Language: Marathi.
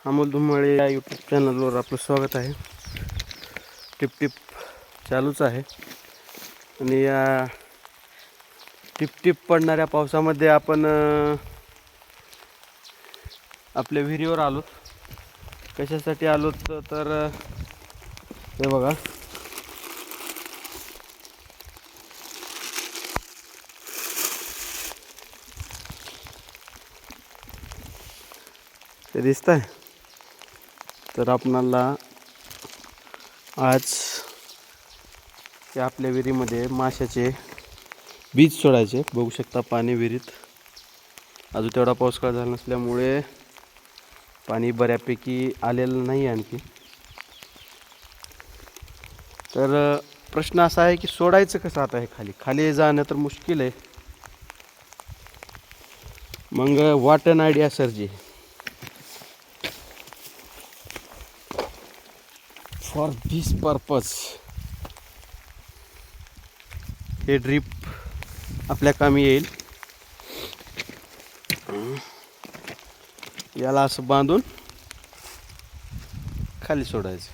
अमोल धुमाळे या यूट्यूब चॅनलवर आपलं स्वागत आहे. टिपटिप चालूच आहे आणि या टिपटिप पडणाऱ्या पावसामध्ये आपण आपल्या विहिरीवर आलो. कशासाठी आलो तर हे बघा, ते दिसतंय. तर आपणाला आज त्या आपल्या विहिरीमध्ये माशाचे बीज सोडायचे. बघू शकता पाणी विहिरीत. अजून तेवढा पाऊस काळ झाला नसल्यामुळे पाणी बऱ्यापैकी आलेलं नाही आणखी. तर प्रश्न असा आहे की सोडायचं कसं आता हे खाली खाली जाणं तर मुश्किल आहे. मग व्हॉट एन आयडिया सरजी फॉर दिस पर्पज. हे ड्रीप आपल्या कामी येईल. याला असं बांधून खाली सोडायचं.